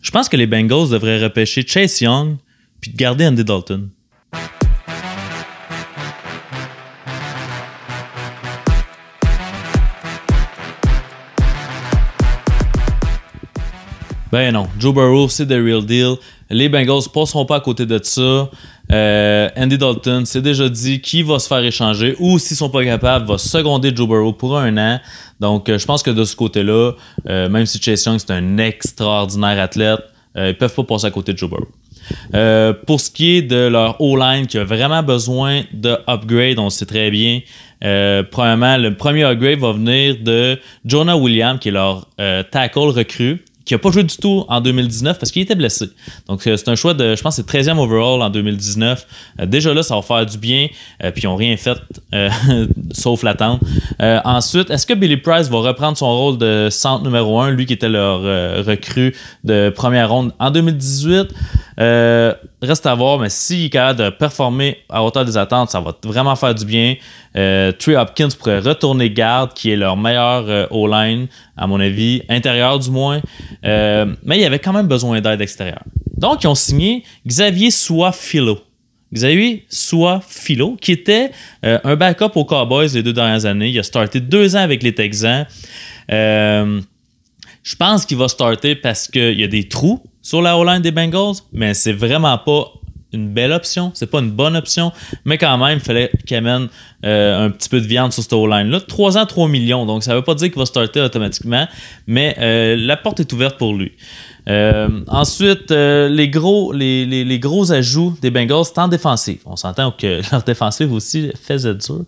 Je pense que les Bengals devraient repêcher Chase Young puis de garder Andy Dalton. Ben non, Joe Burrow, c'est the real deal. Les Bengals ne passeront pas à côté de ça. Andy Dalton, c'est déjà dit qu'il va se faire échanger ou s'ils ne sont pas capables, va seconder Joe Burrow pour 1 an. Donc, je pense que de ce côté-là, même si Chase Young, c'est un extraordinaire athlète, ils ne peuvent pas passer à côté de Joe Burrow. Pour ce qui est de leur O-line qui a vraiment besoin de upgrade, on le sait très bien. Premièrement, le premier upgrade va venir de Jonah Williams, qui est leur tackle recrue, qui n'a pas joué du tout en 2019 parce qu'il était blessé. Donc, c'est un choix de, je pense, c'est 13e overall en 2019. Déjà là, ça va faire du bien. Puis, ils n'ont rien fait, sauf l'attente. Ensuite, est-ce que Billy Price va reprendre son rôle de centre numéro 1, lui qui était leur recrue de première ronde en 2018? Reste à voir, mais s'il est capable de performer à hauteur des attentes, ça va vraiment faire du bien. Trey Hopkins pourrait retourner garde, qui est leur meilleur O-line, à mon avis, intérieur du moins. Mais il y avait quand même besoin d'aide extérieure. Donc, ils ont signé Xavier Su'a-Filo. Xavier Su'a-Filo, qui était un backup aux Cowboys les 2 dernières années. Il a starté 2 ans avec les Texans. Je pense qu'il va starter parce qu'il y a des trous sur la O-line des Bengals, mais c'est vraiment pas une belle option, c'est pas une bonne option, mais quand même, il fallait qu'il amène un petit peu de viande sur cette O-line-là. 3 ans, 3 millions, donc ça veut pas dire qu'il va starter automatiquement, mais la porte est ouverte pour lui. Ensuite, les gros ajouts des Bengals, c'est en défensive. On s'entend que leur défensive aussi faisait dur.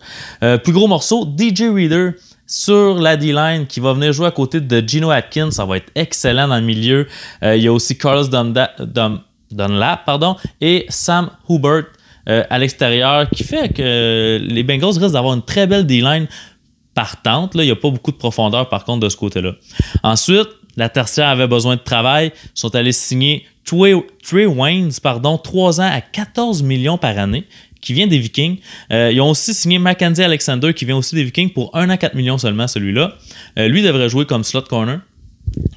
Plus gros morceau, DJ Reader sur la D-line qui va venir jouer à côté de Geno Atkins. Ça va être excellent dans le milieu. Il y a aussi Carlos Dunlap et Sam Hubert à l'extérieur qui fait que les Bengals risquent d'avoir une très belle D-line partante. Là, il n'y a pas beaucoup de profondeur par contre de ce côté-là. Ensuite, la tertiaire avait besoin de travail. Ils sont allés signer Trey Waynes, 3 ans à 14 millions par année, qui vient des Vikings. Ils ont aussi signé Mackenzie Alexander, qui vient aussi des Vikings, pour 1 an 4 millions seulement, celui-là. Lui devrait jouer comme slot corner.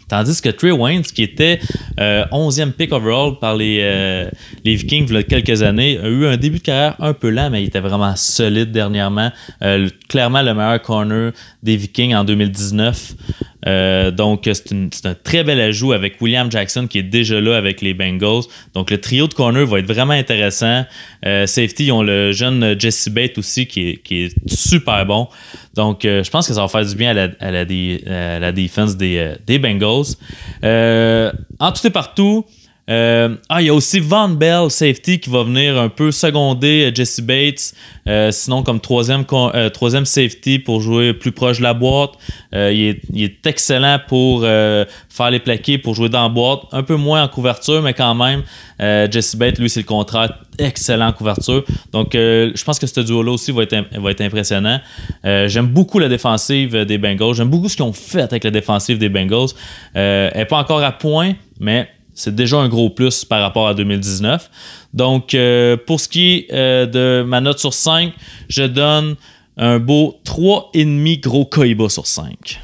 Tandis que Trey Waynes, qui était 11e pick overall par les Vikings il y a quelques années, a eu un début de carrière un peu lent, mais il était vraiment solide dernièrement. Clairement le meilleur corner des Vikings en 2019. Donc, c'est un très bel ajout avec William Jackson qui est déjà là avec les Bengals. Donc, le trio de corner va être vraiment intéressant. Safety, ils ont le jeune Jesse Bates aussi qui est super bon. Donc, je pense que ça va faire du bien à la défense des Bengals. En tout et partout, il y a aussi Von Bell, safety, qui va venir un peu seconder Jesse Bates, sinon comme troisième safety pour jouer plus proche de la boîte. Il est excellent pour faire les plaqués, pour jouer dans la boîte, un peu moins en couverture, mais quand même, Jesse Bates, lui, c'est le contraire, excellent en couverture. Donc, je pense que ce duo-là aussi va être impressionnant. J'aime beaucoup la défensive des Bengals. J'aime beaucoup ce qu'ils ont fait avec la défensive des Bengals. Elle n'est pas encore à point, mais c'est déjà un gros plus par rapport à 2019. Donc, pour ce qui est de ma note sur 5, je donne un beau 3,5 gros Koiba sur 5.